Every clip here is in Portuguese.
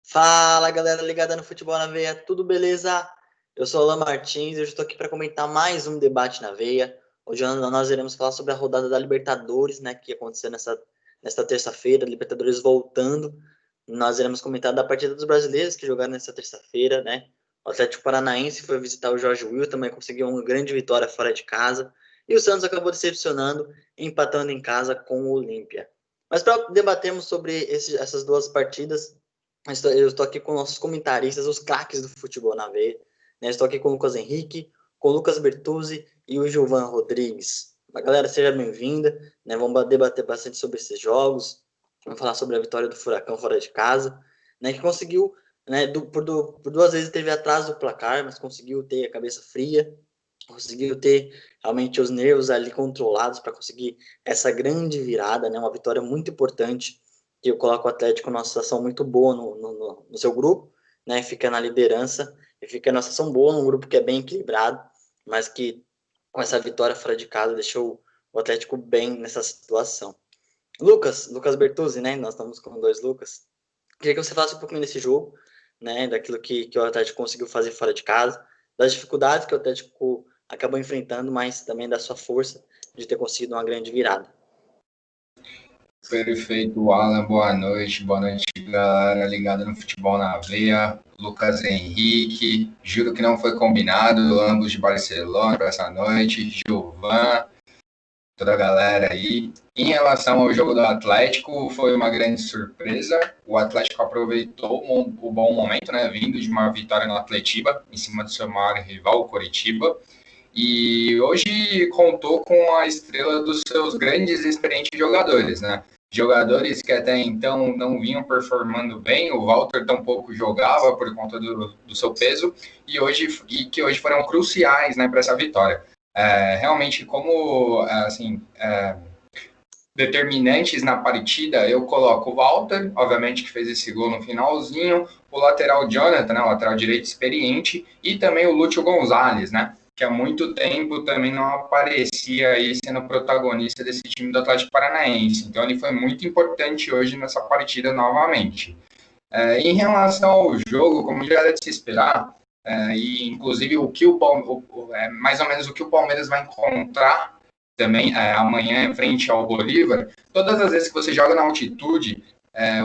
Fala galera ligada no Futebol na Veia, tudo beleza? Eu sou o Alan Martins e eu estou aqui para comentar mais um debate na Veia. Hoje nós iremos falar sobre a rodada da Libertadores, né, que aconteceu nesta terça-feira, Libertadores voltando. Nós iremos comentar da partida dos brasileiros que jogaram nessa terça-feira, né? O Atlético Paranaense foi visitar o Jorge Will, também conseguiu uma grande vitória fora de casa. E o Santos acabou decepcionando, empatando em casa com o Olímpia. Mas para debatermos sobre essas duas partidas, eu estou aqui com nossos comentaristas, os craques do futebol na veia. Né? Estou aqui com o Lucas Henrique, com o Lucas Bertuzzi e o Gilvan Rodrigues. Mas, galera, seja bem-vinda. Né? Vamos debater bastante sobre esses jogos. Vamos falar sobre a vitória do Furacão fora de casa, né? Que conseguiu, né, por duas vezes teve atrás do placar, mas conseguiu ter a cabeça fria, conseguiu ter realmente os nervos ali controlados para conseguir essa grande virada, né? Uma vitória muito importante que eu coloco o Atlético numa situação muito boa no seu grupo, né? Fica na liderança e fica numa situação boa num grupo que é bem equilibrado, mas que com essa vitória fora de casa deixou o Atlético bem nessa situação. Lucas Bertuzzi, né? Nós estamos com dois Lucas. Queria que você falasse um pouquinho desse jogo, né? Daquilo que o Atlético conseguiu fazer fora de casa, das dificuldades que o Atlético acabou enfrentando, mas também da sua força de ter conseguido uma grande virada. Perfeito, Alan. Boa noite, galera ligada no Futebol na Veia. Lucas Henrique, juro que não foi combinado, ambos de Barcelona para essa noite. Gilvan, toda a galera aí. Em relação ao jogo do Atlético, foi uma grande surpresa. O Atlético aproveitou o bom momento, né, vindo de uma vitória no Atletiba, em cima do seu maior rival, o Coritiba. E hoje contou com a estrela dos seus grandes e experientes jogadores, né? Jogadores que até então não vinham performando bem, o Walter tampouco jogava por conta do seu peso, e que hoje foram cruciais, né, para essa vitória. Realmente, como assim, determinantes na partida, eu coloco o Walter, obviamente que fez esse gol no finalzinho, o lateral Jonathan, né, o lateral direito experiente, e também o Lúcio Gonzalez, né, que há muito tempo também não aparecia aí sendo protagonista desse time do Atlético Paranaense. Então ele foi muito importante hoje nessa partida novamente. Em relação ao jogo, como já era de se esperar, e inclusive mais ou menos o que o Palmeiras vai encontrar também amanhã frente ao Bolívar, todas as vezes que você joga na altitude,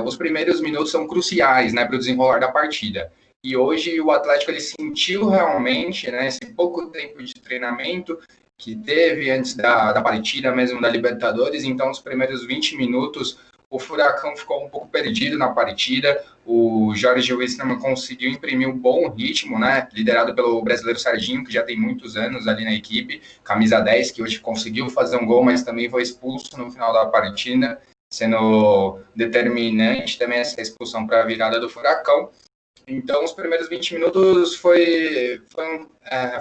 os primeiros minutos são cruciais, né, para o desenrolar da partida. E hoje o Atlético ele sentiu realmente, né, esse pouco tempo de treinamento que teve antes da partida mesmo da Libertadores, então os primeiros 20 minutos o Furacão ficou um pouco perdido na partida, o Jorge Wilstermann conseguiu imprimir um bom ritmo, né, liderado pelo brasileiro Serginho, que já tem muitos anos ali na equipe, camisa 10, que hoje conseguiu fazer um gol, mas também foi expulso no final da partida, sendo determinante também essa expulsão para a virada do Furacão. Então, os primeiros 20 minutos foi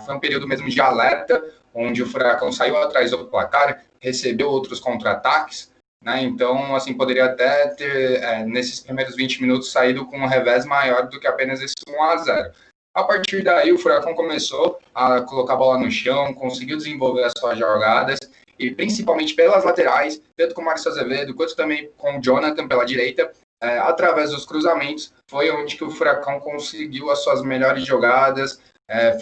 um período mesmo de alerta, onde o Furacão saiu atrás do placar, recebeu outros contra-ataques, né? Então, assim, poderia até ter, nesses primeiros 20 minutos, saído com um revés maior do que apenas esse 1-0. A partir daí, o Furacão começou a colocar a bola no chão, conseguiu desenvolver as suas jogadas, e principalmente pelas laterais, tanto com o Márcio Azevedo, quanto também com o Jonathan pela direita, através dos cruzamentos, foi onde que o Furacão conseguiu as suas melhores jogadas,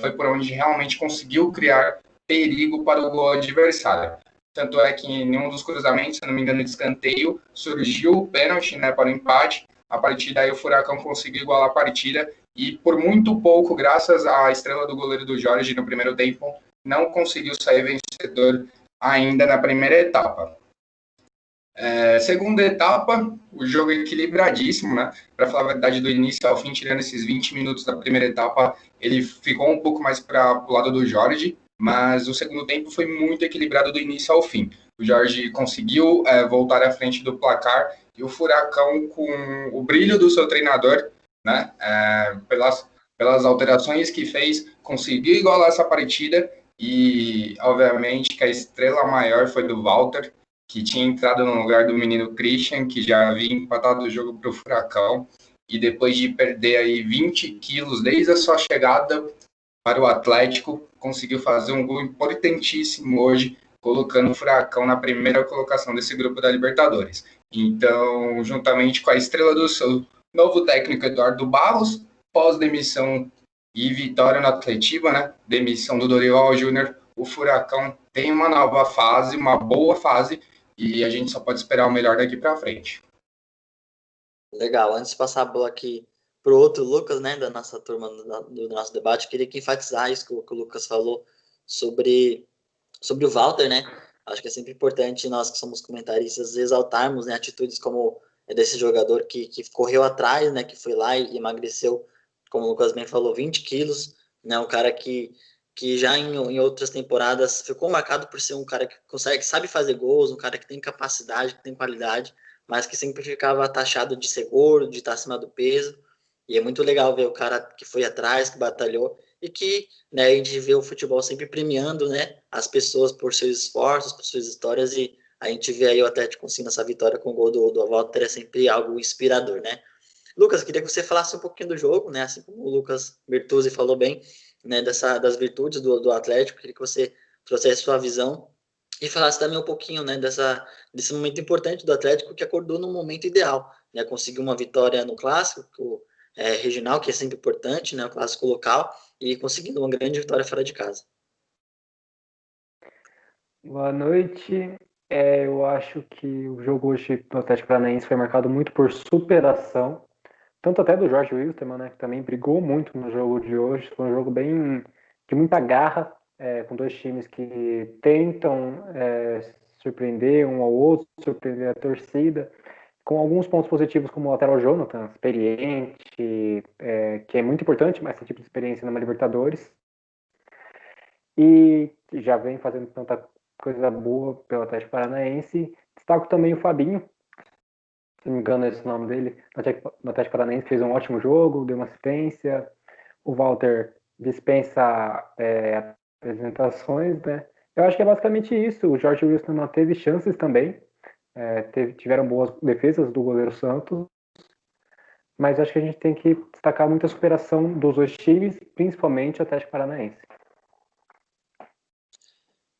foi por onde realmente conseguiu criar perigo para o gol adversário. Tanto é que em nenhum dos cruzamentos, se não me engano, de escanteio, surgiu o pênalti, né, para o empate. A partir daí o Furacão conseguiu igualar a partida e por muito pouco, graças à estrela do goleiro do Jorge no primeiro tempo, não conseguiu sair vencedor ainda na primeira etapa. Segunda etapa, o jogo equilibradíssimo, né? Para falar a verdade, do início ao fim, tirando esses 20 minutos da primeira etapa, ele ficou um pouco mais para o lado do Jorge, mas o segundo tempo foi muito equilibrado do início ao fim. O Jorge conseguiu voltar à frente do placar e o Furacão, com o brilho do seu treinador, né? Pelas alterações que fez, conseguiu igualar essa partida e, obviamente, que a estrela maior foi do Walter, que tinha entrado no lugar do menino Christian, que já havia empatado o jogo para o Furacão, e depois de perder aí 20 quilos desde a sua chegada para o Atlético, conseguiu fazer um gol importantíssimo hoje, colocando o Furacão na primeira colocação desse grupo da Libertadores. Então, juntamente com a estrela Novo técnico Eduardo Barros, pós-demissão e vitória na Atletiba, né? Demissão do Dorival Júnior, o Furacão tem uma nova fase, uma boa fase, e a gente só pode esperar o melhor daqui para frente. Legal, antes de passar a bola aqui pro outro Lucas, né, da nossa turma do nosso debate, queria que enfatizar isso que o Lucas falou sobre o Walter, né? Acho que é sempre importante nós que somos comentaristas exaltarmos, né, atitudes como desse jogador que correu atrás, né, que foi lá e emagreceu, como o Lucas bem falou, 20 quilos, né, um cara que já em outras temporadas ficou marcado por ser um cara que consegue, sabe fazer gols, um cara que tem capacidade, que tem qualidade, mas que sempre ficava taxado de ser gordo, de estar acima do peso. E é muito legal ver o cara que foi atrás, que batalhou e que, né, a gente vê o futebol sempre premiando, né, as pessoas por seus esforços, por suas histórias, e a gente vê aí o Atlético conseguindo essa vitória com o gol do Walter, é sempre algo inspirador, né? Lucas, queria que você falasse um pouquinho do jogo, né, assim como o Lucas Bertuzzi falou bem, né, das virtudes do Atlético, queria que você trouxesse sua visão e falasse também um pouquinho, né, desse momento importante do Atlético que acordou no momento ideal, né, conseguiu uma vitória no clássico regional, que é sempre importante, né, o clássico local, e conseguindo uma grande vitória fora de casa. Boa noite. Eu acho que o jogo hoje do Atlético Paranaense foi marcado muito por superação, tanto até do Jorge Wilstermann, né, que também brigou muito no jogo de hoje. Foi um jogo bem de muita garra, com dois times que tentam surpreender um ao outro, surpreender a torcida, com alguns pontos positivos, como o lateral Jonathan, experiente, que é muito importante, mas esse tipo de experiência numa Libertadores, e já vem fazendo tanta coisa boa pelo Atlético Paranaense. Destaco também o Fabinho, se não me engano é esse o nome dele, no Atlético Paranaense, fez um ótimo jogo, deu uma assistência. O Walter dispensa apresentações, né? Eu acho que é basicamente isso. O Jorge Wilson não teve chances também, tiveram boas defesas do goleiro Santos, mas acho que a gente tem que destacar muito a superação dos dois times, principalmente o Atlético Paranaense.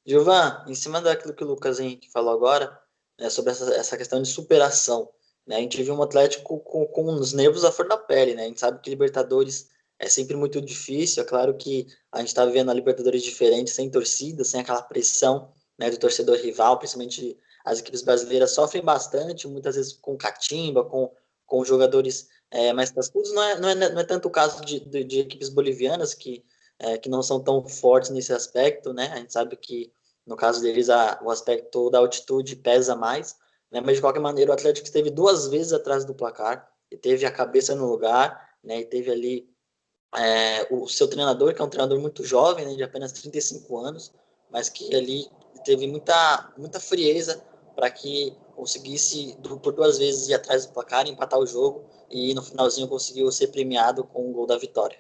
Gilvan, em cima daquilo que o Lucas Henrique falou agora, né, sobre essa questão de superação, né, a gente viu um Atlético com os nervos à flor da pele, né, a gente sabe que Libertadores é sempre muito difícil, é claro que a gente está vivendo a Libertadores diferente, sem torcida, sem aquela pressão, né, do torcedor rival, principalmente as equipes brasileiras sofrem bastante, muitas vezes com catimba, com jogadores mais cascudos, não é tanto o caso de equipes bolivianas que não são tão fortes nesse aspecto, né? A gente sabe que no caso deles o aspecto da altitude pesa mais, né? Mas de qualquer maneira o Atlético esteve duas vezes atrás do placar e teve a cabeça no lugar, né? E teve ali o seu treinador, que é um treinador muito jovem, né? De apenas 35 anos, mas que ali teve muita frieza para que conseguisse por duas vezes ir atrás do placar, empatar o jogo e no finalzinho conseguiu ser premiado com o gol da vitória.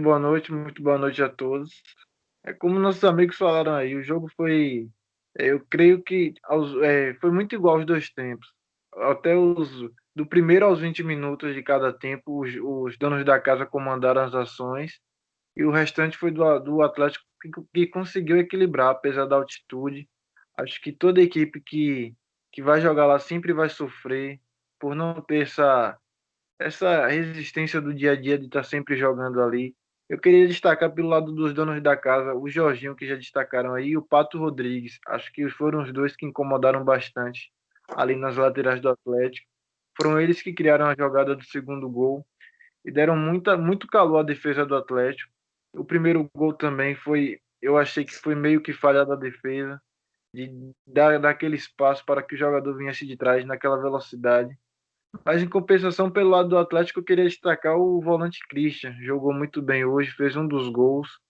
Boa noite, muito boa noite a todos. Como nossos amigos falaram aí, o jogo foi, eu creio que foi muito igual aos dois tempos. Até do primeiro aos 20 minutos de cada tempo, os donos da casa comandaram as ações e o restante foi do Atlético que conseguiu equilibrar, apesar da altitude. Acho que toda equipe que vai jogar lá sempre vai sofrer por não ter essa resistência do dia a dia de estar sempre jogando ali. Eu queria destacar pelo lado dos donos da casa, o Jorginho, que já destacaram aí, e o Pato Rodrigues. Acho que foram os dois que incomodaram bastante ali nas laterais do Atlético. Foram eles que criaram a jogada do segundo gol e deram muito calor à defesa do Atlético. O primeiro gol também eu achei que foi meio que falha da defesa, de dar aquele espaço para que o jogador viesse de trás naquela velocidade. Mas em compensação, pelo lado do Atlético, eu queria destacar o volante Christian. Jogou muito bem hoje, fez um dos gols,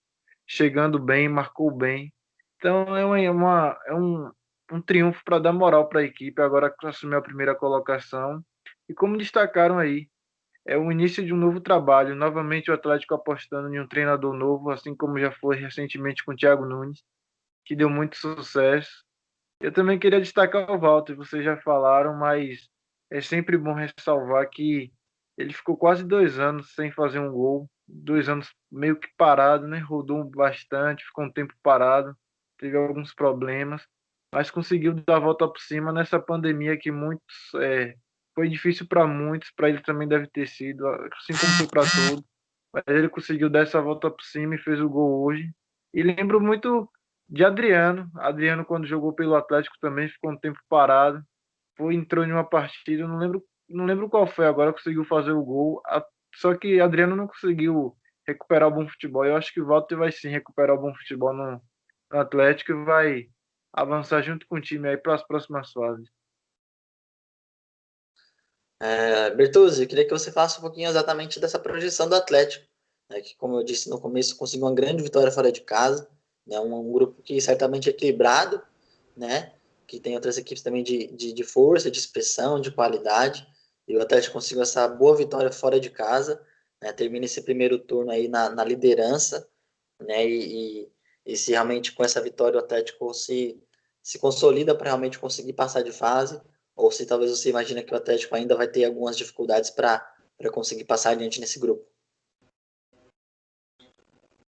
chegando bem, marcou bem. Então é um triunfo para dar moral para a equipe, agora que assumiu a primeira colocação. E como destacaram aí, é o início de um novo trabalho. Novamente o Atlético apostando em um treinador novo, assim como já foi recentemente com o Thiago Nunes, que deu muito sucesso. Eu também queria destacar o Walter, vocês já falaram, mas é sempre bom ressalvar que ele ficou quase 2 anos sem fazer um gol, 2 anos meio que parado, né? Rodou bastante, ficou um tempo parado, teve alguns problemas. mas conseguiu dar a volta por cima nessa pandemia que foi difícil para muitos, para ele também deve ter sido, assim como foi para todos. Mas ele conseguiu dar essa volta por cima e fez o gol hoje. E lembro muito de Adriano. Adriano, quando jogou pelo Atlético, também ficou um tempo parado. Entrou em uma partida, não lembro qual foi agora, conseguiu fazer o gol. Só que Adriano não conseguiu recuperar o bom futebol. Eu acho que o Walter vai sim recuperar o bom futebol no Atlético e vai avançar junto com o time aí para as próximas fases. Bertuzzi, eu queria que você falasse um pouquinho exatamente dessa projeção do Atlético, né, que, como eu disse no começo, conseguiu uma grande vitória fora de casa, né, um grupo que certamente é equilibrado, né, que tem outras equipes também de força, de expressão, de qualidade, e o Atlético conseguiu essa boa vitória fora de casa, né, termina esse primeiro turno aí na liderança, né, e se realmente com essa vitória o Atlético se consolida para realmente conseguir passar de fase, ou se talvez você imagina que o Atlético ainda vai ter algumas dificuldades para conseguir passar adiante nesse grupo.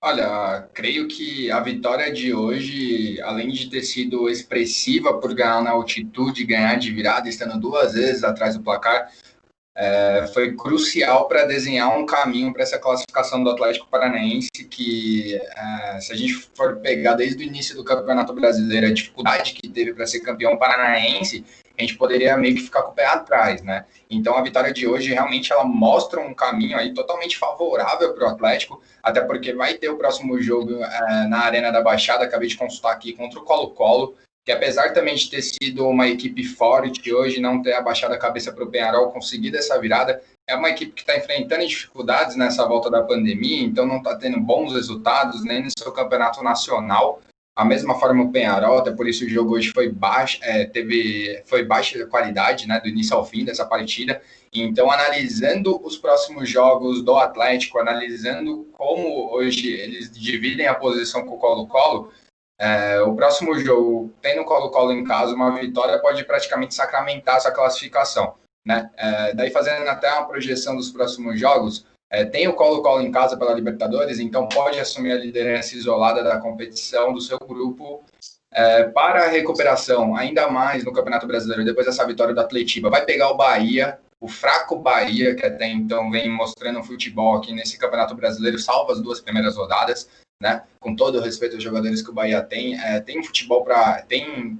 Olha, creio que a vitória de hoje, além de ter sido expressiva por ganhar na altitude, ganhar de virada, estando 2 vezes atrás do placar, foi crucial para desenhar um caminho para essa classificação do Atlético Paranaense, que se a gente for pegar desde o início do Campeonato Brasileiro a dificuldade que teve para ser campeão paranaense, a gente poderia meio que ficar com o pé atrás, né? Então a vitória de hoje realmente ela mostra um caminho aí totalmente favorável para o Atlético, até porque vai ter o próximo jogo na Arena da Baixada, acabei de consultar aqui, contra o Colo-Colo, que apesar também de ter sido uma equipe forte hoje, não ter abaixado a cabeça para o Peñarol, conseguido essa virada, é uma equipe que está enfrentando dificuldades nessa volta da pandemia, então não está tendo bons resultados nem no seu campeonato nacional. A mesma forma o Peñarol, até por isso o jogo hoje foi foi baixa qualidade, né, do início ao fim dessa partida. Então, analisando os próximos jogos do Atlético, analisando como hoje eles dividem a posição com o Colo-Colo, o próximo jogo, tendo o Colo-Colo em casa, uma vitória pode praticamente sacramentar essa classificação, né? Daí, fazendo até uma projeção dos próximos jogos, tem o Colo-Colo em casa pela Libertadores, então pode assumir a liderança isolada da competição do seu grupo para a recuperação, ainda mais no Campeonato Brasileiro, depois dessa vitória do Atletiba. Vai pegar o Bahia, o fraco Bahia, que até então vem mostrando futebol aqui nesse Campeonato Brasileiro, salva as 2 primeiras rodadas, né? Com todo o respeito aos jogadores que o Bahia tem, tem futebol tem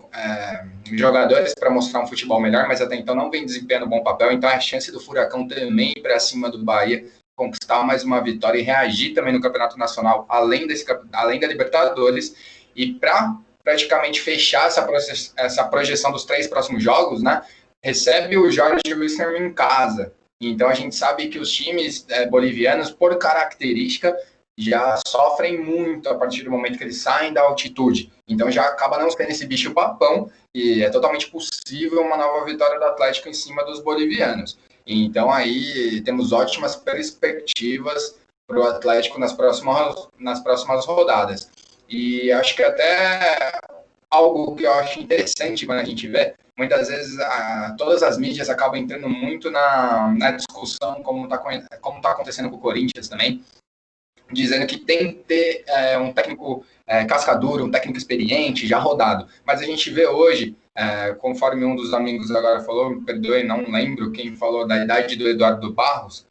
jogadores para mostrar um futebol melhor, mas até então não vem desempenhando um bom papel, então a chance do Furacão também ir para cima do Bahia, conquistar mais uma vitória e reagir também no Campeonato Nacional, além da Libertadores, e para praticamente fechar essa projeção dos 3 próximos jogos, né? Recebe o Jorge Wilstermann em casa. Então a gente sabe que os times bolivianos, por característica, já sofrem muito a partir do momento que eles saem da altitude. Então já acaba não sendo esse bicho papão e é totalmente possível uma nova vitória do Atlético em cima dos bolivianos. Então aí temos ótimas perspectivas para o Atlético nas próximas rodadas. E acho que até algo que eu acho interessante quando a gente vê, muitas vezes todas as mídias acabam entrando muito na discussão, como tá acontecendo com o Corinthians também, dizendo que tem que ter um técnico cascadura, um técnico experiente, já rodado. Mas a gente vê hoje, conforme um dos amigos agora falou, me perdoe, não lembro quem falou da idade do Eduardo Barros,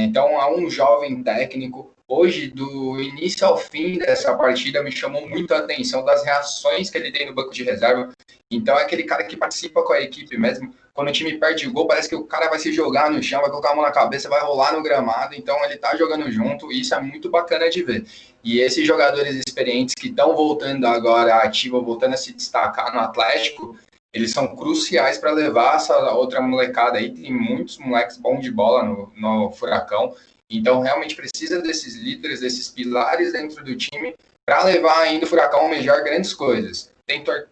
então há um jovem técnico. Hoje, do início ao fim dessa partida, me chamou muito a atenção das reações que ele tem no banco de reserva. Então, é aquele cara que participa com a equipe mesmo. Quando o time perde o gol, parece que o cara vai se jogar no chão, vai colocar a mão na cabeça, vai rolar no gramado. Então, ele tá jogando junto e isso é muito bacana de ver. E esses jogadores experientes que estão voltando agora ativo, voltando a se destacar no Atlético, eles são cruciais para levar essa outra molecada aí. Tem muitos moleques bons de bola no Furacão. Então, realmente precisa desses líderes, desses pilares dentro do time para levar ainda o Furacão a almejar grandes coisas.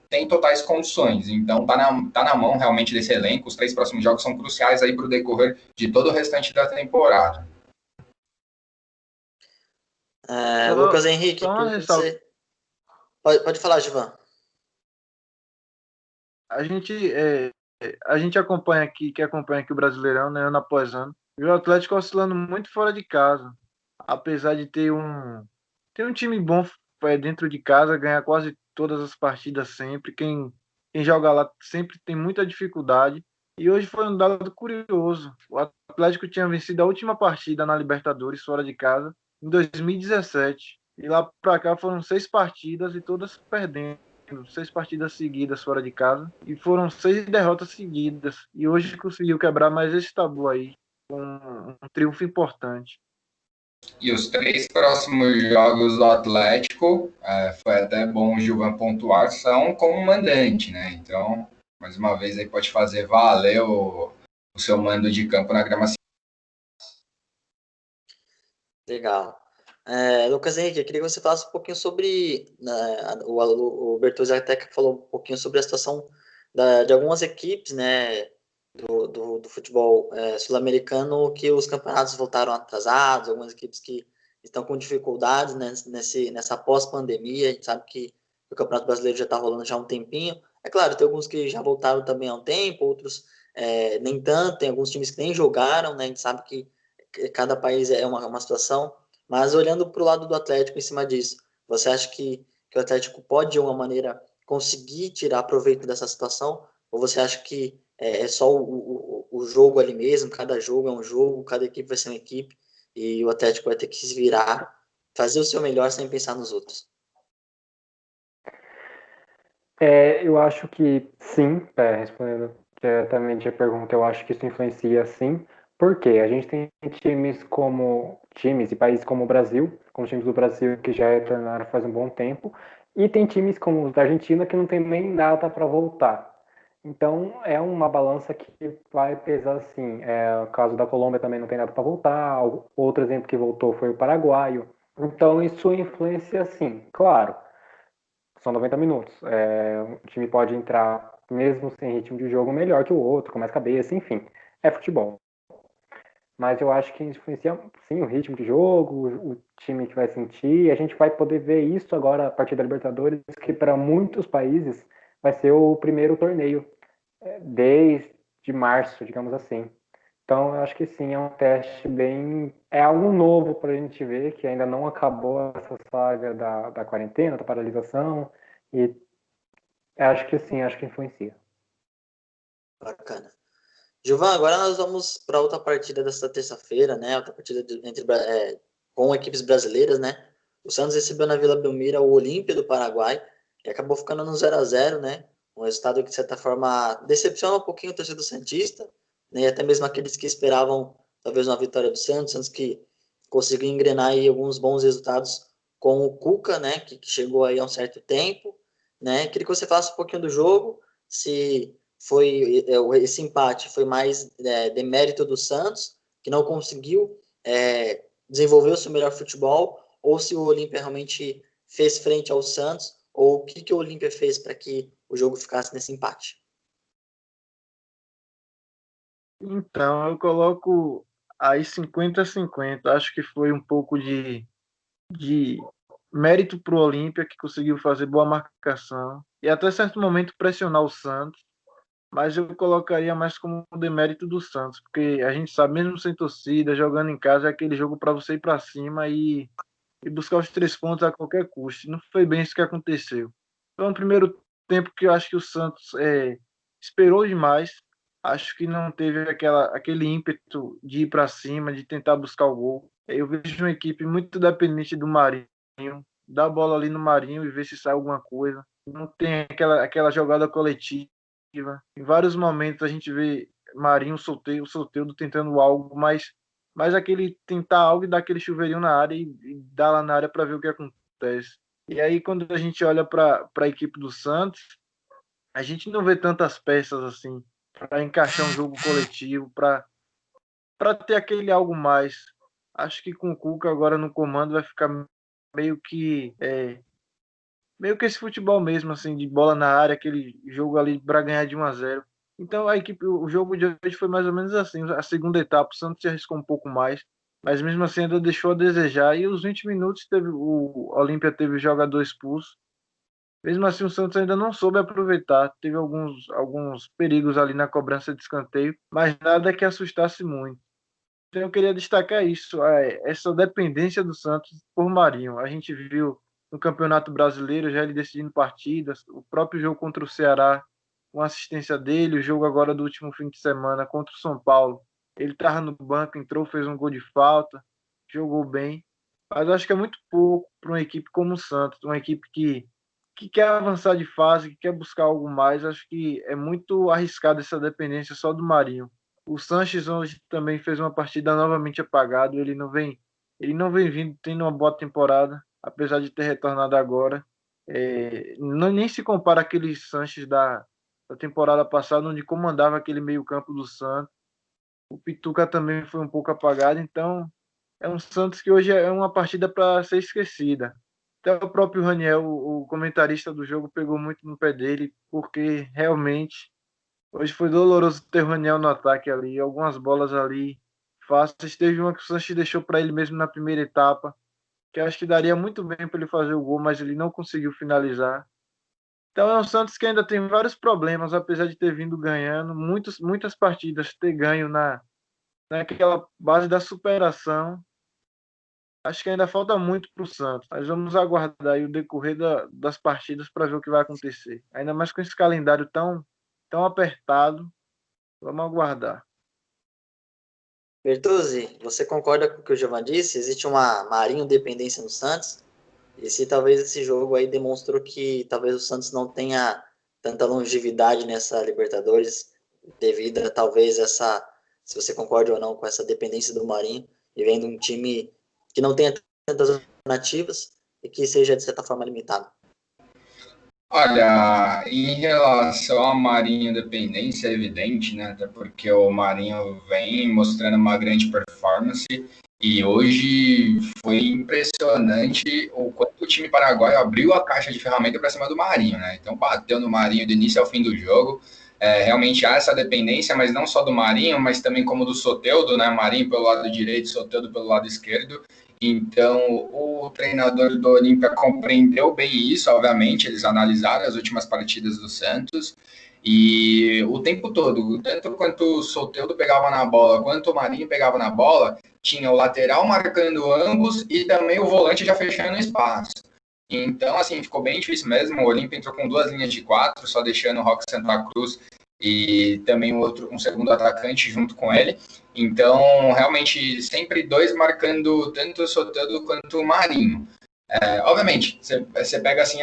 Tem totais condições. Então, tá na mão realmente desse elenco. Os 3 próximos jogos são cruciais aí para o decorrer de todo o restante da temporada. Lucas Henrique, você... Pode falar, Givan. A gente acompanha aqui o Brasileirão, né, ano após ano, e o Atlético oscilando muito fora de casa, apesar de ter um time bom dentro de casa, ganha quase todas as partidas sempre. Quem joga lá sempre tem muita dificuldade. E hoje foi um dado curioso. O Atlético tinha vencido a última partida na Libertadores fora de casa em 2017. E lá para cá foram 6 partidas e todas perdendo. 6 partidas seguidas fora de casa. E foram 6 derrotas seguidas. E hoje conseguiu quebrar mais esse tabu aí. Com um triunfo importante. E os 3 próximos jogos do Atlético, foi até bom o Gilvan pontuar, são como mandante, né? Então, mais uma vez aí pode fazer valer o seu mando de campo na grama. Legal. Lucas Henrique, eu queria que você falasse um pouquinho sobre, né, o Bertuzzi até que falou um pouquinho sobre a situação de algumas equipes, né, do futebol sul-americano, que os campeonatos voltaram atrasados, algumas equipes que estão com dificuldades, né, nessa pós-pandemia. A gente sabe que o Campeonato Brasileiro já está rolando já há um tempinho. É claro, tem alguns que já voltaram também há um tempo, outros nem tanto, tem alguns times que nem jogaram, né, a gente sabe que cada país é uma situação, mas olhando para o lado do Atlético em cima disso, você acha que o Atlético pode, de alguma maneira, conseguir tirar proveito dessa situação? Ou você acha que é só o jogo ali mesmo, cada jogo é um jogo, cada equipe vai ser uma equipe, e o Atlético vai ter que se virar, fazer o seu melhor sem pensar nos outros? Eu acho que sim, respondendo diretamente a pergunta, eu acho que isso influencia sim. Por quê? A gente tem times e países como o Brasil, como os times do Brasil que já retornaram faz um bom tempo, e tem times como os da Argentina que não tem nem data para voltar. Então é uma balança que vai pesar sim. O caso da Colômbia também não tem nada para voltar. Outro exemplo que voltou foi o paraguaio. Então isso influencia sim, claro. São 90 minutos. O time pode entrar, mesmo sem ritmo de jogo, melhor que o outro, com mais cabeça, enfim. É futebol. Mas eu acho que influencia, sim, o ritmo de jogo, o time que vai sentir. E a gente vai poder ver isso agora a partir da Libertadores, que para muitos países vai ser o primeiro torneio desde março, digamos assim. Então, eu acho que sim, é um teste bem. É algo novo para a gente ver, que ainda não acabou essa saga da quarentena, da paralisação. E acho que sim, acho que influencia. Bacana. Gilvan, agora nós vamos para outra partida desta terça-feira, né? Outra partida com equipes brasileiras, né? O Santos recebeu na Vila Belmiro o Olímpia do Paraguai e acabou ficando no 0-0, né? Um resultado que, de certa forma, decepciona um pouquinho o torcedor santista, né? E até mesmo aqueles que esperavam, talvez, uma vitória do Santos que conseguiu engrenar aí alguns bons resultados com o Cuca, né? Que chegou aí há um certo tempo, né? Queria que você falasse um pouquinho do jogo, se esse empate foi mais demérito do Santos, que não conseguiu desenvolver o seu melhor futebol, ou se o Olímpia realmente fez frente ao Santos, ou o que o Olímpia fez para que o jogo ficasse nesse empate. Então, eu coloco aí 50-50. Acho que foi um pouco de mérito para o Olímpia, que conseguiu fazer boa marcação e até certo momento pressionar o Santos, mas eu colocaria mais como um demérito do Santos, porque a gente sabe, mesmo sem torcida, jogando em casa, é aquele jogo para você ir para cima e buscar os 3 pontos a qualquer custo. Não foi bem isso que aconteceu. Então, no primeiro tempo que eu acho que o Santos esperou demais, acho que não teve aquele ímpeto de ir para cima, de tentar buscar o gol. Eu vejo uma equipe muito dependente do Marinho, dar a bola ali no Marinho e ver se sai alguma coisa. Não tem aquela jogada coletiva. Em vários momentos a gente vê Marinho solteiro tentando algo, mas aquele tentar algo e dar aquele chuveirinho na área e dar lá na área para ver o que acontece. E aí, quando a gente olha para a equipe do Santos, a gente não vê tantas peças assim para encaixar um jogo coletivo, para ter aquele algo mais. Acho que com o Cuca agora no comando vai ficar meio que meio que esse futebol mesmo, assim, de bola na área, aquele jogo ali para ganhar de 1-0. Então a equipe, o jogo de hoje foi mais ou menos assim. A segunda etapa, o Santos se arriscou um pouco mais, mas mesmo assim ainda deixou a desejar. E os 20 minutos teve o Olímpia teve o jogador expulso. Mesmo assim, o Santos ainda não soube aproveitar. Teve alguns perigos ali na cobrança de escanteio, mas nada que assustasse muito. Então eu queria destacar isso, essa dependência do Santos por Marinho. A gente viu no Campeonato Brasileiro, já ele decidindo partidas, o próprio jogo contra o Ceará, com assistência dele, o jogo agora do último fim de semana contra o São Paulo, ele estava no banco, entrou, fez um gol de falta, jogou bem, mas acho que é muito pouco para uma equipe como o Santos, uma equipe que quer avançar de fase, que quer buscar algo mais. Acho que é muito arriscado essa dependência só do Marinho. O Sanches hoje também fez uma partida novamente apagado, ele não vem vindo tendo uma boa temporada, apesar de ter retornado agora. Nem se compara aquele Sanches da temporada passada, onde comandava aquele meio-campo do Santos. O Pituca também foi um pouco apagado, então é um Santos que hoje é uma partida para ser esquecida. Até o próprio Raniel, o comentarista do jogo, pegou muito no pé dele, porque realmente hoje foi doloroso ter o Raniel no ataque ali, algumas bolas ali fáceis. Teve uma que o Sanches deixou para ele mesmo na primeira etapa, que eu acho que daria muito bem para ele fazer o gol, mas ele não conseguiu finalizar. Então é um Santos que ainda tem vários problemas, apesar de ter vindo ganhando, muitas partidas ter ganho naquela base da superação. Acho que ainda falta muito para o Santos, mas vamos aguardar aí o decorrer das partidas para ver o que vai acontecer. Ainda mais com esse calendário tão apertado, vamos aguardar. Bertuzzi, você concorda com o que o Giovanni disse? Existe uma Marinho dependência no Santos? E se talvez esse jogo aí demonstrou que talvez o Santos não tenha tanta longevidade nessa Libertadores, devido a talvez essa, se você concorda ou não com essa dependência do Marinho, e vendo um time que não tenha tantas alternativas e que seja de certa forma limitado. Olha, em relação ao Marinho dependência, é evidente, né? Até porque o Marinho vem mostrando uma grande performance e hoje foi impressionante o quanto o time paraguaio abriu a caixa de ferramenta para cima do Marinho, né? Então bateu no Marinho do início ao fim do jogo. Realmente há essa dependência, mas não só do Marinho, mas também como do Soteldo, né? Marinho pelo lado direito, Soteldo pelo lado esquerdo. Então, o treinador do Olímpia compreendeu bem isso, obviamente, eles analisaram as últimas partidas do Santos, e o tempo todo, tanto quanto o Soteldo pegava na bola, quanto o Marinho pegava na bola, tinha o lateral marcando ambos e também o volante já fechando o espaço. Então, assim, ficou bem difícil mesmo, o Olímpia entrou com 2 linhas de 4, só deixando o Roque Santa Cruz e também um segundo atacante junto com ele. Então, realmente, sempre 2 marcando tanto o Soteldo quanto o Marinho. Obviamente, você pega assim,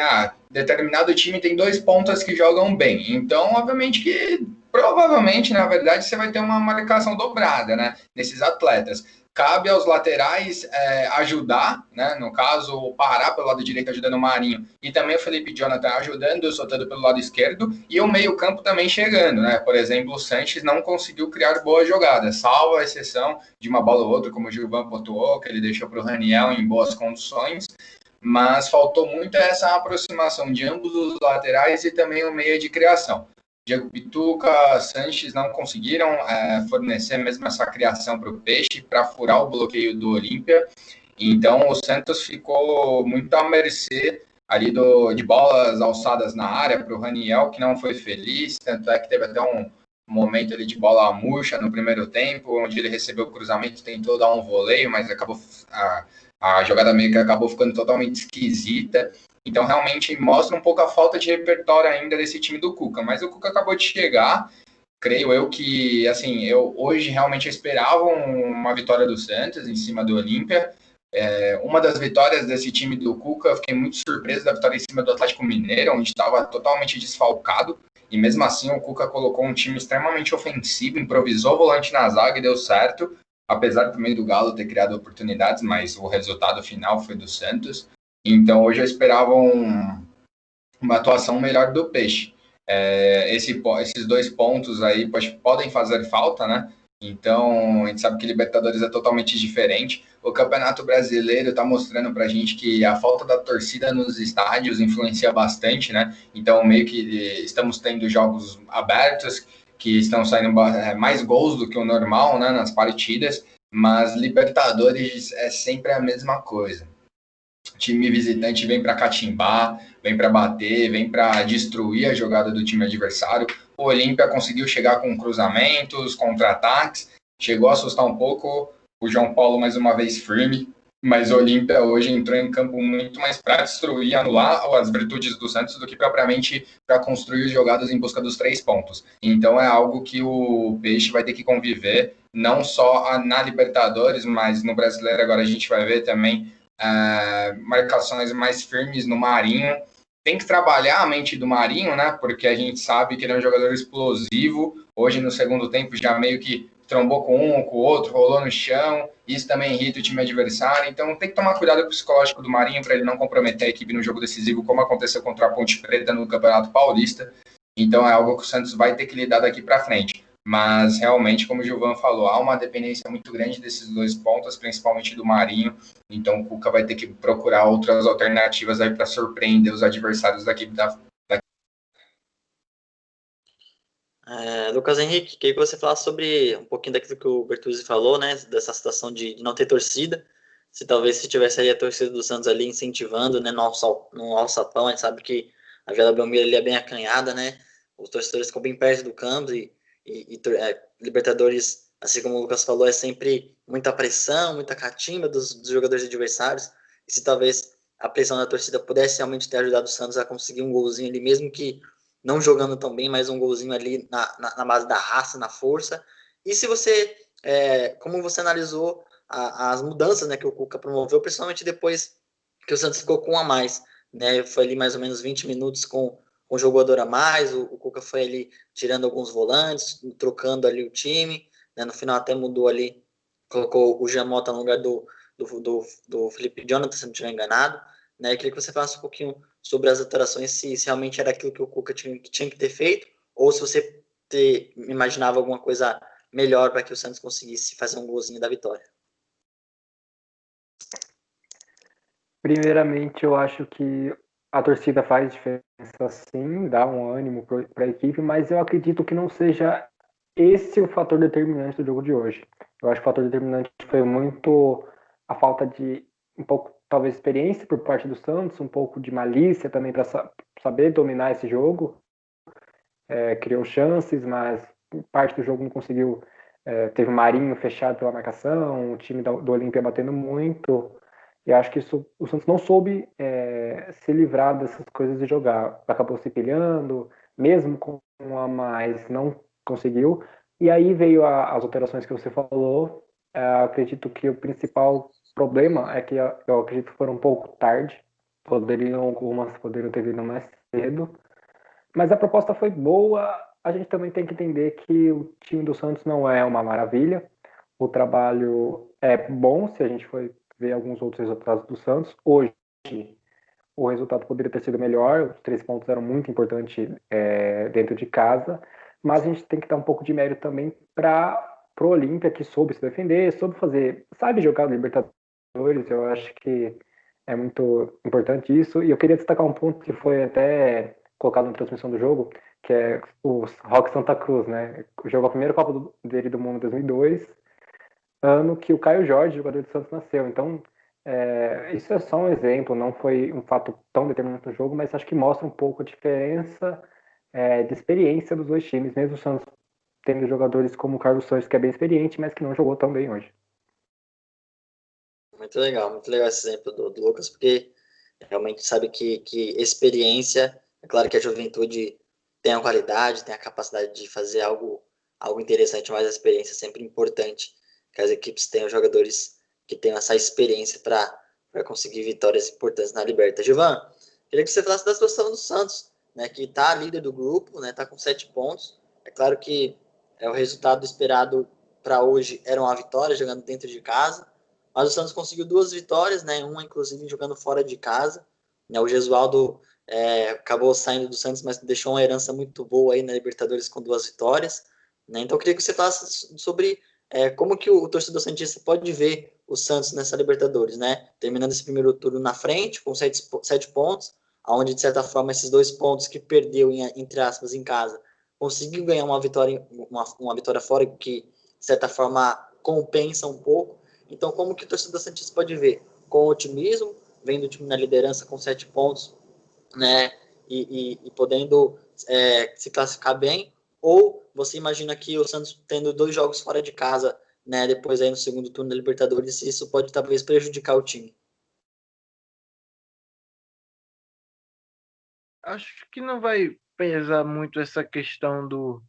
determinado time tem 2 pontas que jogam bem. Então, obviamente que, provavelmente, na verdade, você vai ter uma marcação dobrada, né, nesses atletas. Cabe aos laterais ajudar, né? No caso, o Pará pelo lado direito ajudando o Marinho e também o Felipe Jonathan ajudando o Soteldo pelo lado esquerdo e o meio-campo também chegando, né? Por exemplo, o Sanches não conseguiu criar boas jogadas, salvo a exceção de uma bola ou outra, como o Gilvan pontuou, que ele deixou para o Raniel em boas condições, mas faltou muito essa aproximação de ambos os laterais e também o meio de criação. Diego Pituca, Sanches não conseguiram fornecer mesmo essa criação para o Peixe, para furar o bloqueio do Olímpia. Então, o Santos ficou muito à mercê ali de bolas alçadas na área para o Raniel, que não foi feliz, tanto é que teve até um momento ali de bola murcha no primeiro tempo, onde ele recebeu o cruzamento, tentou dar um voleio, mas acabou a jogada meio que acabou ficando totalmente esquisita. Então, realmente, mostra um pouco a falta de repertório ainda desse time do Cuca. Mas o Cuca acabou de chegar. Creio eu que, assim, hoje realmente esperava uma vitória do Santos em cima do Olímpia. Uma das vitórias desse time do Cuca, eu fiquei muito surpreso da vitória em cima do Atlético Mineiro, onde estava totalmente desfalcado. E mesmo assim, o Cuca colocou um time extremamente ofensivo, improvisou o volante na zaga e deu certo. Apesar também do Galo ter criado oportunidades, mas o resultado final foi do Santos. Então, hoje eu esperava uma atuação melhor do Peixe. Esses 2 pontos aí podem fazer falta, né? Então, a gente sabe que Libertadores é totalmente diferente. O Campeonato Brasileiro está mostrando para a gente que a falta da torcida nos estádios influencia bastante, né? Então, meio que estamos tendo jogos abertos, que estão saindo mais gols do que o normal, né, nas partidas, mas Libertadores é sempre a mesma coisa. O time visitante vem para catimbar, vem para bater, vem para destruir a jogada do time adversário. O Olímpia conseguiu chegar com cruzamentos, contra-ataques, chegou a assustar um pouco. O João Paulo, mais uma vez, firme, Mas o Olímpia hoje entrou em campo muito mais para destruir e anular as virtudes do Santos do que propriamente para construir jogadas em busca dos 3 pontos. Então é algo que o Peixe vai ter que conviver, não só na Libertadores, mas no Brasileiro agora a gente vai ver também marcações mais firmes no Marinho. Tem que trabalhar a mente do Marinho, né? Porque a gente sabe que ele é um jogador explosivo. Hoje, no segundo tempo, já meio que trombou com um, com o outro, rolou no chão. Isso também irrita o time adversário. Então, tem que tomar cuidado com o psicológico do Marinho para ele não comprometer a equipe no jogo decisivo, como aconteceu contra a Ponte Preta no Campeonato Paulista. Então, é algo que o Santos vai ter que lidar daqui para frente. Mas, realmente, como o Gilvan falou, há uma dependência muito grande desses 2 pontos, principalmente do Marinho. Então, o Cuca vai ter que procurar outras alternativas aí para surpreender os adversários da equipe da. Lucas Henrique, queria que você falasse sobre um pouquinho daquilo que o Bertuzzi falou, né? Dessa situação de não ter torcida. Se talvez se tivesse ali a torcida do Santos ali incentivando, né? No alçapão, a gente sabe que a Vila Belmiro ali é bem acanhada, né? Os torcedores ficam bem perto do campo Libertadores, assim como o Lucas falou, é sempre muita pressão, muita catimba dos jogadores adversários. E se talvez a pressão da torcida pudesse realmente ter ajudado o Santos a conseguir um golzinho ali, mesmo que não jogando tão bem, mas um golzinho ali na base da raça, na força. E se você, como você analisou as mudanças, né, que o Cuca promoveu, principalmente depois que o Santos ficou com um a mais, né, foi ali mais ou menos 20 minutos com um jogador a mais, o Cuca foi ali tirando alguns volantes, trocando ali o time, né, no final até mudou ali, colocou o Jamota no lugar do Felipe Jonathan, se não estiver enganado, né, eu queria que você falasse um pouquinho sobre as alterações, se realmente era aquilo que o Cuca tinha que ter feito, ou se você imaginava alguma coisa melhor para que o Santos conseguisse fazer um golzinho da vitória. Primeiramente, eu acho que a torcida faz diferença sim, dá um ânimo para a equipe, mas eu acredito que não seja esse o fator determinante do jogo de hoje. Eu acho que o fator determinante foi muito a falta de um pouco, talvez, experiência por parte do Santos, um pouco de malícia também para saber dominar esse jogo. Criou chances, mas parte do jogo não conseguiu. Teve o Marinho fechado pela marcação, o time do Olímpia batendo muito. E acho que o Santos não soube se livrar dessas coisas de jogar. Acabou se pilhando, mesmo com um a mais, não conseguiu. E aí veio as alterações que você falou. Acredito que o principal problema é que eu acredito que foram um pouco tarde. Algumas poderiam ter vindo mais cedo. Mas a proposta foi boa. A gente também tem que entender que o time do Santos não é uma maravilha. O trabalho é bom se a gente for ver alguns outros resultados do Santos. Hoje, o resultado poderia ter sido melhor. Os 3 pontos eram muito importantes dentro de casa. Mas a gente tem que dar um pouco de mérito também para o Olímpia, que soube se defender, sabe jogar no Libertadores. Eu acho que é muito importante isso. E eu queria destacar um ponto que foi até colocado na transmissão do jogo, que é o Roque Santa Cruz, né? Jogou a primeira Copa dele do Mundo em 2002, ano que o Caio Jorge, jogador do Santos, nasceu. Então, isso é só um exemplo, não foi um fato tão determinante no jogo, mas acho que mostra um pouco a diferença de experiência dos dois times, mesmo o Santos tendo jogadores como o Carlos Santos, que é bem experiente, mas que não jogou tão bem hoje. Muito legal esse exemplo do Lucas, porque realmente sabe que experiência, é claro que a juventude tem a qualidade, tem a capacidade de fazer algo interessante, mas a experiência é sempre importante, que as equipes tenham jogadores que tenham essa experiência para conseguir vitórias importantes na Libertadores. Gilvan, queria que você falasse da situação do Santos, né, que está líder do grupo, né, está com 7 pontos. É claro que o resultado esperado para hoje era uma vitória, jogando dentro de casa, mas o Santos conseguiu 2 vitórias, né, uma inclusive jogando fora de casa. Né, o Gesualdo acabou saindo do Santos, mas deixou uma herança muito boa aí na Libertadores com 2 vitórias. Né? Então eu queria que você falasse sobre como que o torcedor santista pode ver o Santos nessa Libertadores, né? Terminando esse primeiro turno na frente, com 7 pontos, onde, de certa forma, esses 2 pontos que perdeu, entre aspas, em casa, conseguiu ganhar uma vitória fora que, de certa forma, compensa um pouco. Então, como que o torcedor santista pode ver? Com otimismo, vendo o time na liderança com 7 pontos, né? E podendo se classificar bem, ou você imagina que o Santos tendo 2 jogos fora de casa né, depois aí no segundo turno da Libertadores, isso pode talvez prejudicar o time. Acho que não vai pesar muito essa questão do.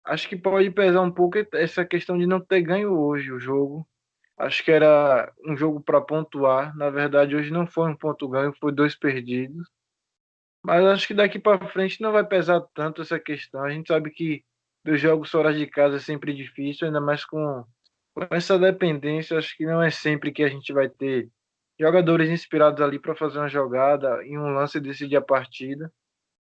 Acho que pode pesar um pouco essa questão de não ter ganho hoje o jogo. Acho que era um jogo para pontuar. Na verdade, hoje não foi um ponto ganho, foi 2 perdidos. Mas acho que daqui para frente não vai pesar tanto essa questão. A gente sabe que dos jogos fora de casa é sempre difícil, ainda mais com essa dependência. Acho que não é sempre que a gente vai ter jogadores inspirados ali para fazer uma jogada em um lance e decidir a partida.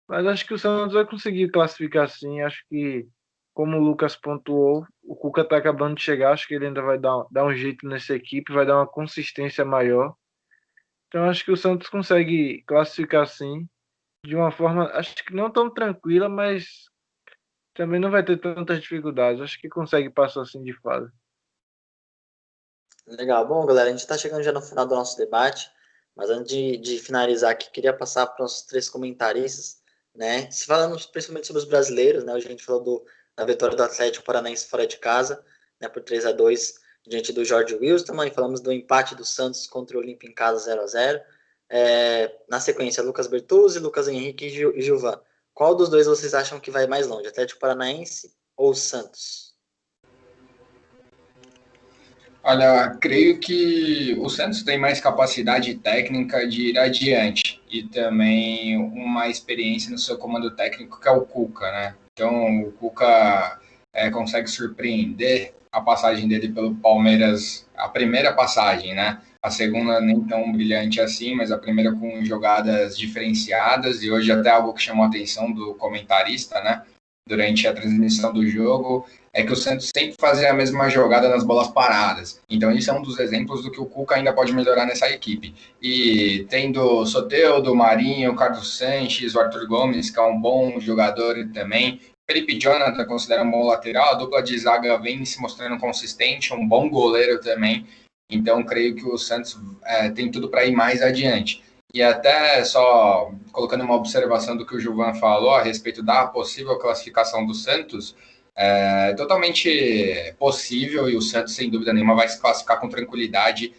Mas acho que o Santos vai conseguir classificar sim. Acho que, como o Lucas pontuou, o Cuca está acabando de chegar. Acho que ele ainda vai dar um jeito nessa equipe, vai dar uma consistência maior. Então acho que o Santos consegue classificar sim, de uma forma, acho que não tão tranquila, mas também não vai ter tantas dificuldades. Acho que consegue passar assim de fase. Legal. Bom, galera, a gente está chegando já no final do nosso debate, mas antes de finalizar aqui, queria passar para os três comentaristas, né? Se falando principalmente sobre os brasileiros, né? Hoje a gente falou da vitória do Atlético Paranaense fora de casa, né? Por 3-2 diante do Jorge Wilson, também falamos do empate do Santos contra o Olímpia em casa 0-0. Na sequência, Lucas Bertuzzi, Lucas Henrique e Gilvan. Qual dos dois vocês acham que vai mais longe, Atlético Paranaense ou Santos? Olha, creio que o Santos tem mais capacidade técnica de ir adiante e também uma experiência no seu comando técnico, que é o Cuca, né? Então, o Cuca consegue surpreender a passagem dele pelo Palmeiras, a primeira passagem, né? A segunda nem tão brilhante assim, mas a primeira com jogadas diferenciadas e hoje até algo que chamou a atenção do comentarista, né? Durante a transmissão do jogo, é que o Santos sempre fazia a mesma jogada nas bolas paradas. Então, isso é um dos exemplos do que o Cuca ainda pode melhorar nessa equipe. E tendo Soteldo, Marinho, Carlos Sanches, o Arthur Gomes, que é um bom jogador também. Felipe Jonathan considera um bom lateral. A dupla de zaga vem se mostrando consistente, um bom goleiro também. Então, creio que o Santos tem tudo para ir mais adiante. E até só colocando uma observação do que o Gilvan falou a respeito da possível classificação do Santos, é totalmente possível e o Santos, sem dúvida nenhuma, vai se classificar com tranquilidade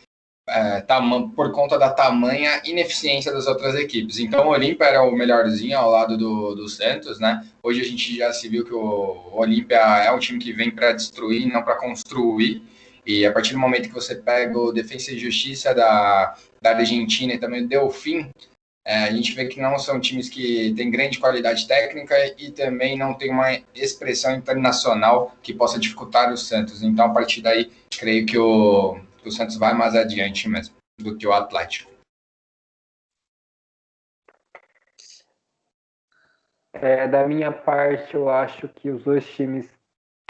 por conta da tamanha ineficiência das outras equipes. Então, o Olímpia era o melhorzinho ao lado do Santos, né? Hoje a gente já se viu que o Olímpia é um time que vem para destruir, não para construir. E a partir do momento que você pega o Defensa e Justiça da Argentina e também o Delfim, a gente vê que não são times que têm grande qualidade técnica e também não tem uma expressão internacional que possa dificultar o Santos. Então, a partir daí, creio que o Santos vai mais adiante mesmo do que o Atlético. Da minha parte, eu acho que os dois times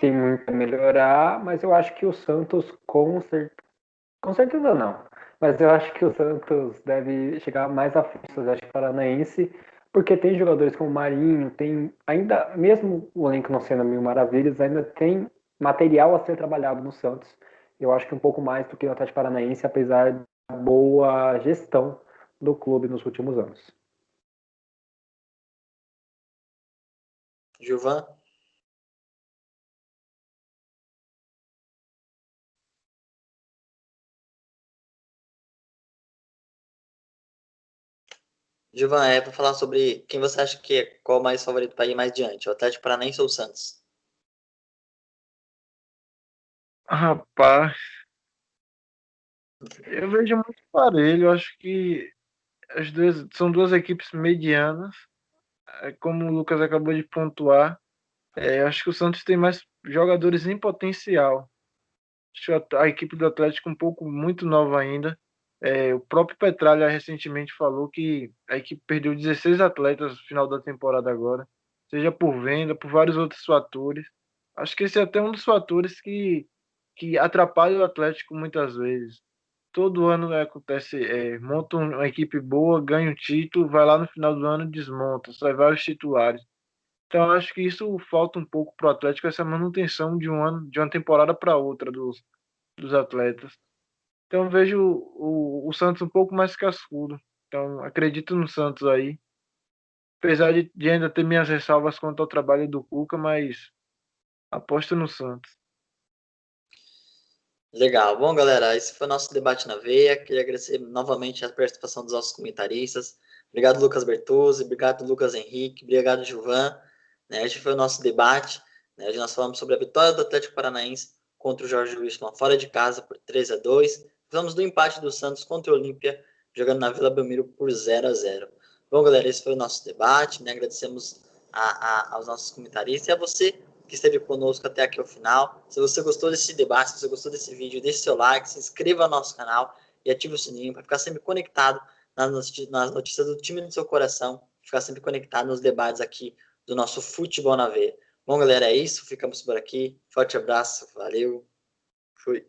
têm muito a melhorar, mas eu acho que o Santos com certeza não. Mas eu acho que o Santos deve chegar mais à frente do Atlético Paranaense, porque tem jogadores como o Marinho, tem ainda, mesmo o elenco não sendo mil maravilhas, ainda tem material a ser trabalhado no Santos. Eu acho que um pouco mais do que o Atlético Paranaense, apesar da boa gestão do clube nos últimos anos. Gilvan? Gilvan, é para falar sobre quem você acha que é qual o mais favorito para ir mais diante, o Atlético Paranaense ou o Santos? Rapaz, eu vejo muito parelho. Acho que as duas são duas equipes medianas. Como o Lucas acabou de pontuar, acho que o Santos tem mais jogadores em potencial. Acho a equipe do Atlético um pouco muito nova ainda. O próprio Petralha recentemente falou que a equipe perdeu 16 atletas no final da temporada agora, seja por venda, por vários outros fatores. Acho que esse é até um dos fatores que atrapalha o Atlético muitas vezes. Todo ano acontece, monta uma equipe boa, ganha um título, vai lá no final do ano e desmonta, sai vários titulares. Então, eu acho que isso falta um pouco para o Atlético, essa manutenção de um ano, de uma temporada para outra dos atletas. Então, eu vejo o Santos um pouco mais cascudo. Então, acredito no Santos aí. Apesar de ainda ter minhas ressalvas quanto ao trabalho do Cuca, mas aposto no Santos. Legal. Bom, galera, esse foi o nosso debate na veia. Queria agradecer novamente a participação dos nossos comentaristas. Obrigado, Lucas Bertuzzi. Obrigado, Lucas Henrique. Obrigado, Gilvan. Né, esse foi o nosso debate. Né, hoje nós falamos sobre a vitória do Atlético Paranaense contra o Jorge Wilstermann fora de casa por 3-2. Falamos do empate do Santos contra o Olímpia, jogando na Vila Belmiro por 0-0. Bom, galera, esse foi o nosso debate. Né? Agradecemos aos nossos comentaristas e a você que esteve conosco até aqui ao final. Se você gostou desse debate, se você gostou desse vídeo, deixe seu like, se inscreva no nosso canal e ative o sininho para ficar sempre conectado nas notícias do time do seu coração, ficar sempre conectado nos debates aqui do nosso Futebol na Veia. Bom, galera, é isso. Ficamos por aqui. Forte abraço. Valeu. Fui.